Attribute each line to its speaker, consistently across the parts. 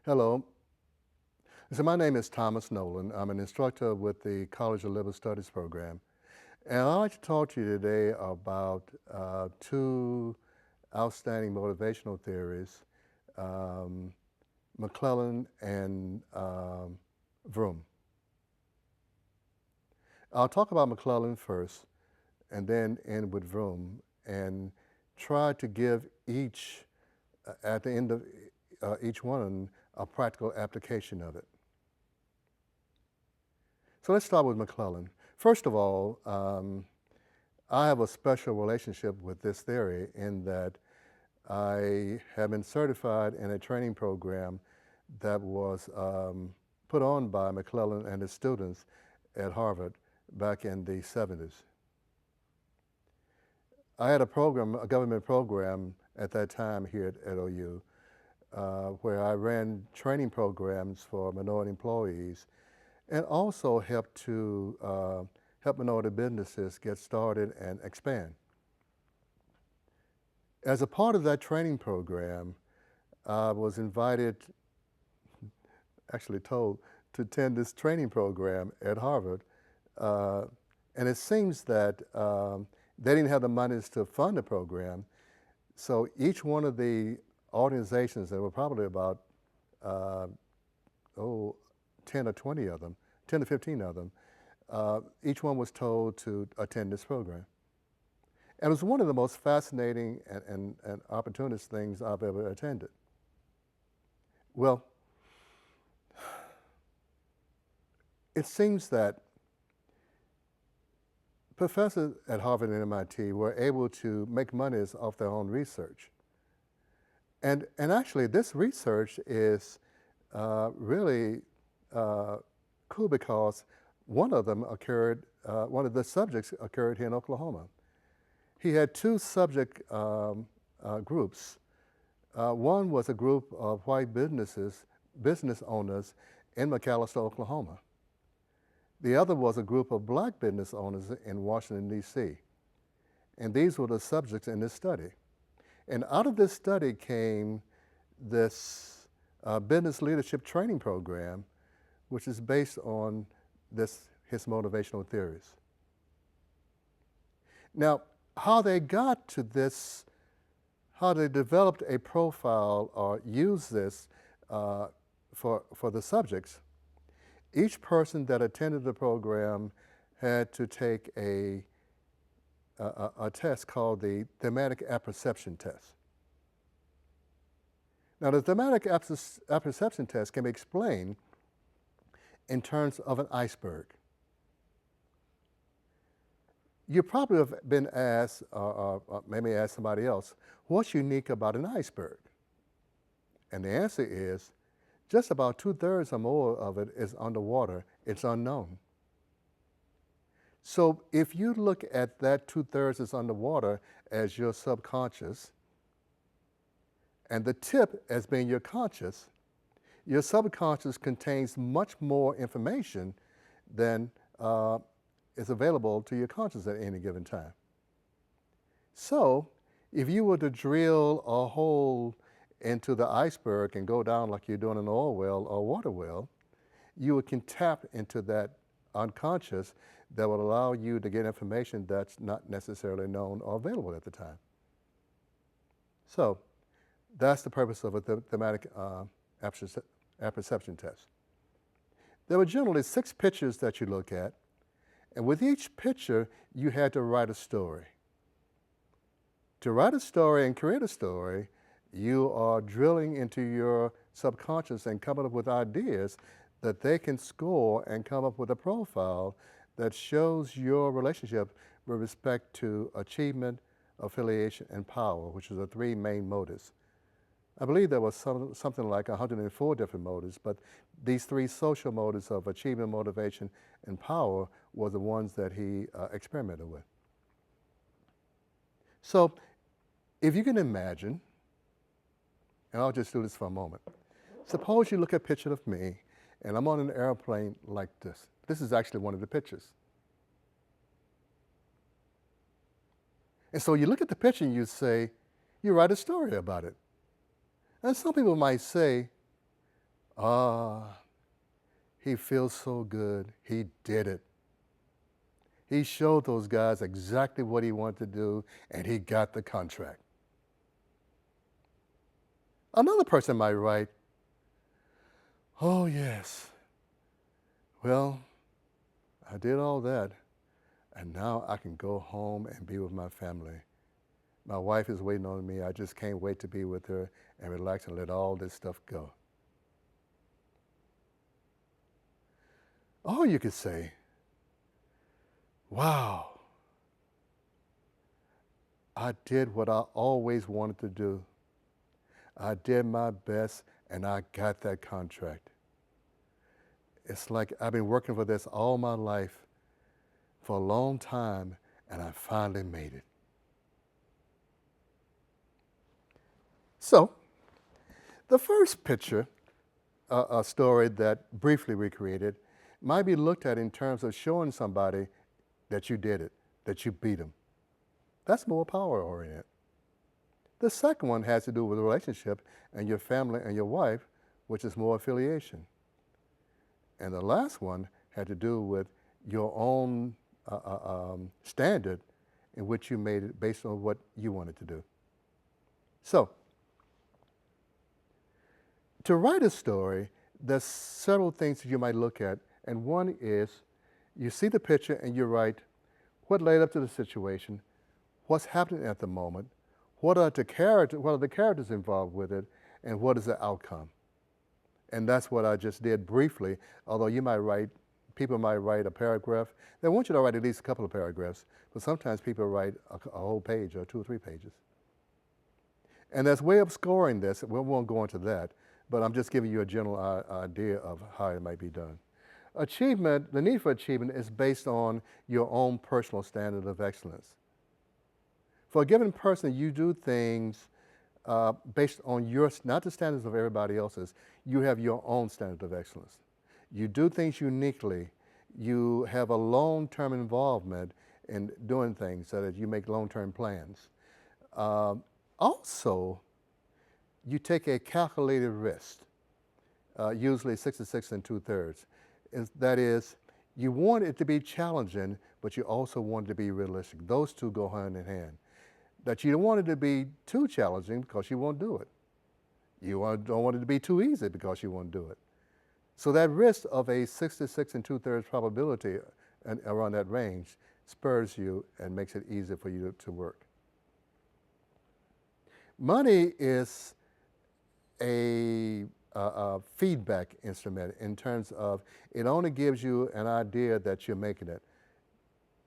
Speaker 1: Hello. So my name is Thomas Nolan. I'm an instructor with the College of Liberal Studies program. And I'd like to talk to you today about two outstanding motivational theories, um, McClellan and Vroom. I'll talk about McClellan first and then end with Vroom and try to give each, at the end of each one, a practical application of it. So let's start with McClellan. First of all, I have a special relationship with this theory in that I have been certified in a training program that was put on by McClellan and his students at Harvard back in the 70s. I had a program, a government program at that time here at OU, where I ran training programs for minority employees and also help minority businesses get started and expand. As a part of that training program, I was invited, actually told, to attend this training program at Harvard. And it seems that they didn't have the monies to fund the program, so each one of the organizations, there were probably about uh, 10 or 20 of them, 10 to 15 of them, each one was told to attend this program. And it was one of the most fascinating and opportunist things I've ever attended. Well, it seems that professors at Harvard and MIT were able to make monies off their own research. And actually, this research is really cool because one of them occurred, one of the subjects occurred here in Oklahoma. He had two subject groups. One was a group of white business owners in McAlester, Oklahoma. The other was a group of black business owners in Washington, D.C. And these were the subjects in this study. And out of this study came this business leadership training program, which is based on his motivational theories. Now, how they got to this, how they developed a profile or used this for the subjects, each person that attended the program had to take a test called the thematic apperception test. Now, the thematic apperception test can be explained in terms of an iceberg. You probably have been asked, or maybe asked somebody else, what's unique about an iceberg? And the answer is, just about 2/3 or more of it is underwater. It's unknown. So if you look at that 2/3 is underwater as your subconscious, and the tip as being your subconscious contains much more information than is available to your conscious at any given time. So if you were to drill a hole into the iceberg and go down like you're doing an oil well or water well, you can tap into that unconscious that will allow you to get information that's not necessarily known or available at the time. So that's the purpose of a thematic apperception test. There were generally 6 pictures that you look at, and with each picture, you had to write a story. To write a story and create a story, you are drilling into your subconscious and coming up with ideas that they can score and come up with a profile that shows your relationship with respect to achievement, affiliation, and power, which are the 3 main motives. I believe there was something like 104 different motives, but these 3 social motives of achievement, motivation, and power were the ones that he experimented with. So if you can imagine, and I'll just do this for a moment. Suppose you look at a picture of me, and I'm on an airplane like this. This is actually one of the pictures. And so you look at the picture and you say, you write a story about it. And some people might say, Ah, he feels so good. He did it. He showed those guys exactly what he wanted to do, and he got the contract. Another person might write, oh, yes, well, I did all that, and now I can go home and be with my family. My wife is waiting on me. I just can't wait to be with her and relax and let all this stuff go. Or you could say, wow, I did what I always wanted to do. I did my best and I got that contract. It's like I've been working for this all my life for a long time and I finally made it. So, the first picture, a story that briefly recreated, might be looked at in terms of showing somebody that you did it, that you beat them. That's more power oriented. The second one has to do with a relationship and your family and your wife, which is more affiliation. And the last one had to do with your own standard in which you made it based on what you wanted to do. So, to write a story, there's several things that you might look at, and one is you see the picture and you write what led up to the situation, what's happening at the moment, what are the characters involved with it, and what is the outcome. And that's what I just did briefly, although people might write a paragraph. They want you to write at least a couple of paragraphs, but sometimes people write a whole page or 2 or 3 pages. And there's a way of scoring this. We won't go into that, but I'm just giving you a general idea of how it might be done. Achievement, the need for achievement is based on your own personal standard of excellence. For a given person, you do things based on not the standards of everybody else's. You have your own standard of excellence. You do things uniquely. You have a long-term involvement in doing things so that you make long-term plans. Also, you take a calculated risk, usually 66 2/3. That is, you want it to be challenging, but you also want it to be realistic. Those two go hand in hand. That you don't want it to be too challenging because you won't do it. You don't want it to be too easy because you won't do it. So that risk of a 66 2/3 probability and around that range spurs you and makes it easier for you to work. Money is a feedback instrument in terms of it only gives you an idea that you're making it.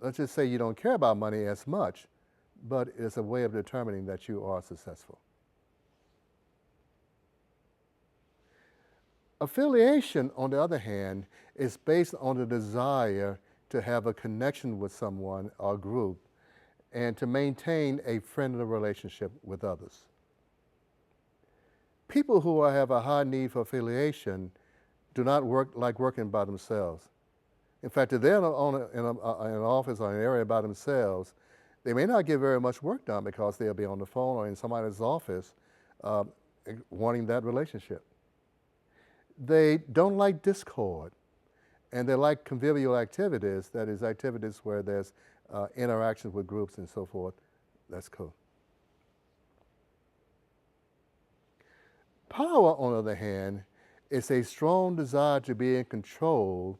Speaker 1: Let's just say you don't care about money as much, but it's a way of determining that you are successful. Affiliation, on the other hand, is based on the desire to have a connection with someone or group and to maintain a friendly relationship with others. People who have a high need for affiliation do not like working by themselves. In fact, if they're in an office or an area by themselves, they may not get very much work done because they'll be on the phone or in somebody's office wanting that relationship. They don't like discord, and they like convivial activities, that is, activities where there's interactions with groups and so forth. That's cool. Power, on the other hand, is a strong desire to be in control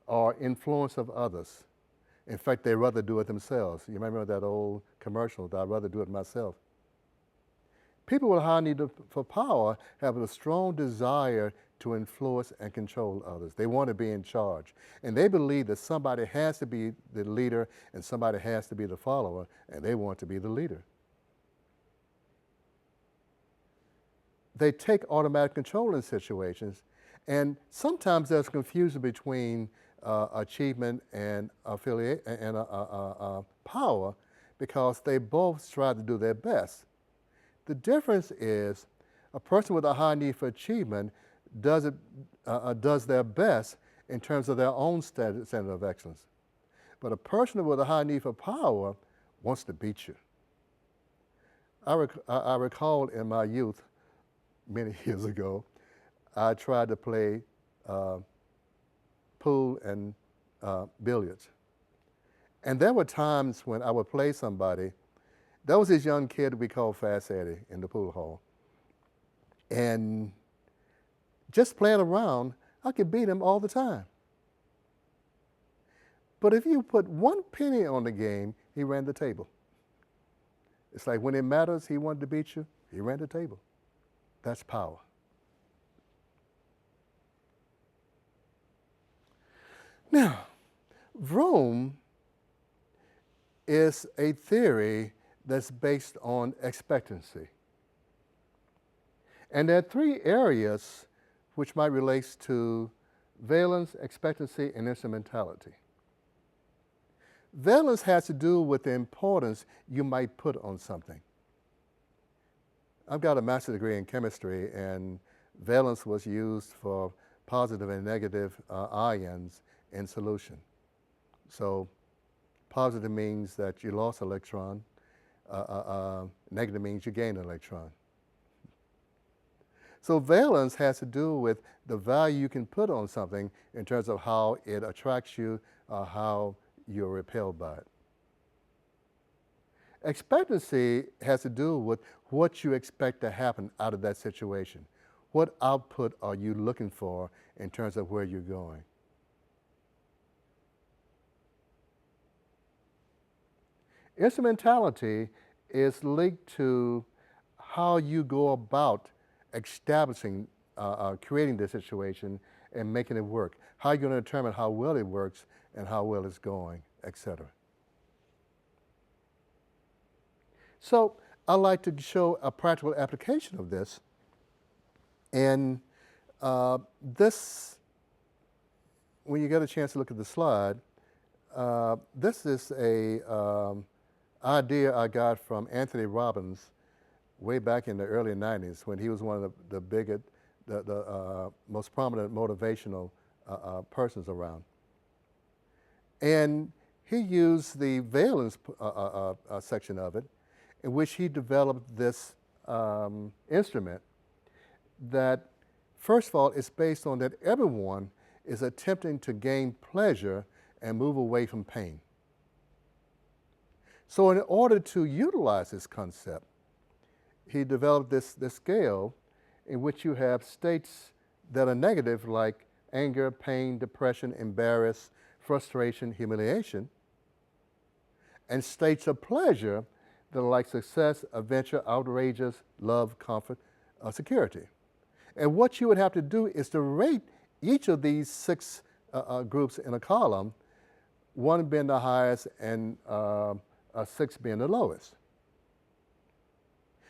Speaker 1: or influence of others. In fact, they rather do it themselves. You remember that old commercial, that I'd rather do it myself. People with a high need for power have a strong desire to influence and control others. They want to be in charge. And they believe that somebody has to be the leader and somebody has to be the follower, and they want to be the leader. They take automatic control in situations, and sometimes there's confusion between achievement and power because they both strive to do their best. The difference is a person with a high need for achievement does their best in terms of their own standard of excellence. But a person with a high need for power wants to beat you. I recall in my youth, many years ago, I tried to play pool and billiards. And there were times when I would play somebody. There was this young kid we called Fast Eddie in the pool hall. And just playing around, I could beat him all the time. But if you put one penny on the game, he ran the table. It's like when it matters, he wanted to beat you, he ran the table. That's power. Now, Vroom is a theory that's based on expectancy. And there are three areas which might relate to valence, expectancy, and instrumentality. Valence has to do with the importance you might put on something. I've got a master's degree in chemistry, and valence was used for positive and negative ions in solution. So positive means that you lost an electron, negative means you gained an electron. So valence has to do with the value you can put on something in terms of how it attracts you, how you're repelled by it. Expectancy has to do with what you expect to happen out of that situation. What output are you looking for in terms of where you're going? Instrumentality is linked to how you go about establishing, creating the situation and making it work. How you're going to determine how well it works and how well it's going, etc. So I'd like to show a practical application of this. And this, when you get a chance to look at the slide, this is a idea I got from Anthony Robbins way back in the early 90s when he was one of the most prominent motivational persons around. And he used the valence section of it, in which he developed this instrument that, first of all, is based on that everyone is attempting to gain pleasure and move away from pain. So in order to utilize this concept, he developed this scale in which you have states that are negative, like anger, pain, depression, embarrass, frustration, humiliation, and states of pleasure that are like success, adventure, outrageous, love, comfort, security. And what you would have to do is to rate each of these six groups in a column, one being the highest and six being the lowest.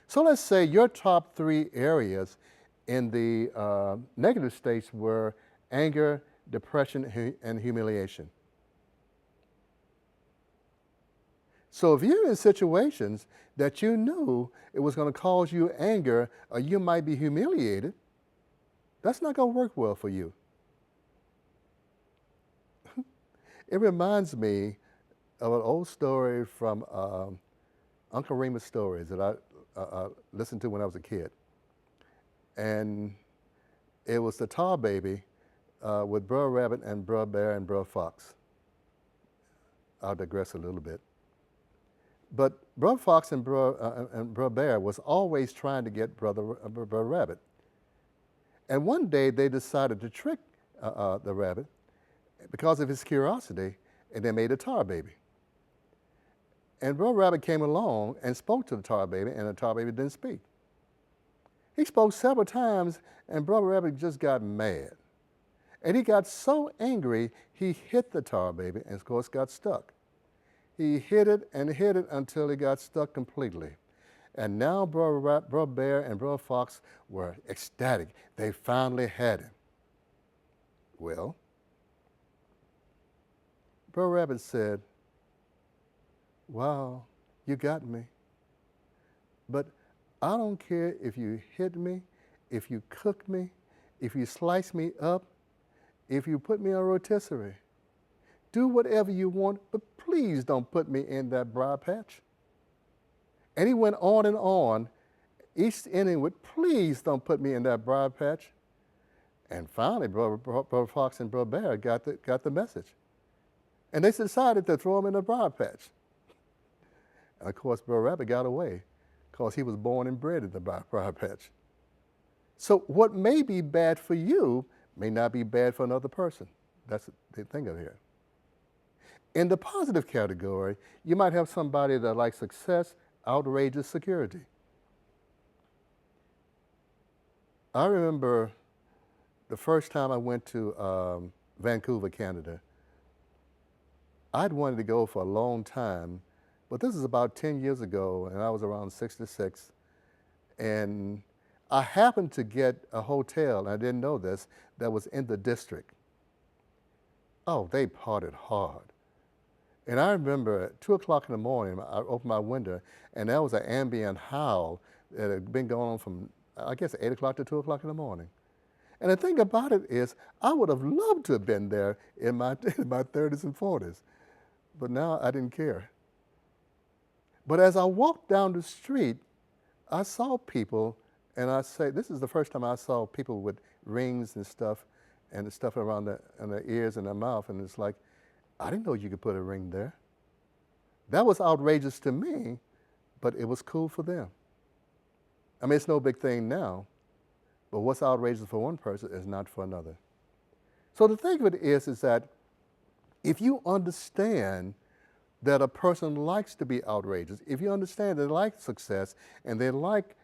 Speaker 1: So let's say your top three areas in the negative states were anger, depression, and humiliation. So if you're in situations that you knew it was going to cause you anger or you might be humiliated, that's not going to work well for you. It reminds me of an old story from Uncle Remus stories that I listened to when I was a kid. And it was the Tar Baby with Brer Rabbit and Brer Bear and Brer Fox. I'll digress a little bit. But Brer Fox and Brer Bear was always trying to get Brer Rabbit. And one day they decided to trick the rabbit because of his curiosity, and they made a Tar Baby. And Brer Rabbit came along and spoke to the Tar Baby, and the Tar Baby didn't speak. He spoke several times, and Brer Rabbit just got mad. And he got so angry, he hit the Tar Baby, and of course got stuck. He hit it until it got stuck completely. And now Brer Bear and Brer Fox were ecstatic. They finally had him. Well, Brer Rabbit said, "Wow, you got me. But I don't care if you hit me, if you cook me, if you slice me up, if you put me on rotisserie. Do whatever you want, but please don't put me in that briar patch." And he went on and on, each ending with, "Please don't put me in that briar patch." And finally, Brother Fox and Brother Bear got the message. And they decided to throw him in the briar patch. And of course, Brother Rabbit got away because he was born and bred in the briar patch. So what may be bad for you may not be bad for another person. That's the thing of here. In the positive category, you might have somebody that likes success, outrageous security. I remember the first time I went to Vancouver, Canada. I'd wanted to go for a long time, but this is about 10 years ago, and I was around 66. And I happened to get a hotel, and I didn't know this, that was in the district. Oh, they partied hard. And I remember at 2 o'clock in the morning, I opened my window, and there was an ambient howl that had been going on from, I guess, 8 o'clock to 2 o'clock in the morning. And the thing about it is, I would have loved to have been there in my 30s and 40s, but now I didn't care. But as I walked down the street, I saw people, and I say, this is the first time I saw people with rings and stuff around their ears and their mouth, and it's like, I didn't know you could put a ring there. That was outrageous to me, but it was cool for them. I mean, it's no big thing now, but what's outrageous for one person is not for another. So the thing of it is that if you understand that a person likes to be outrageous, if you understand they like success and they like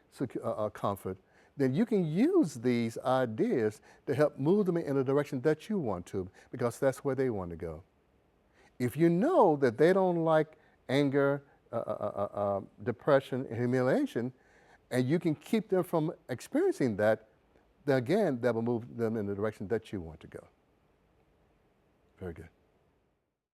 Speaker 1: comfort, then you can use these ideas to help move them in the direction that you want to, because that's where they want to go. If you know that they don't like anger, depression, and humiliation, and you can keep them from experiencing that, then again, that will move them in the direction that you want to go. Very good.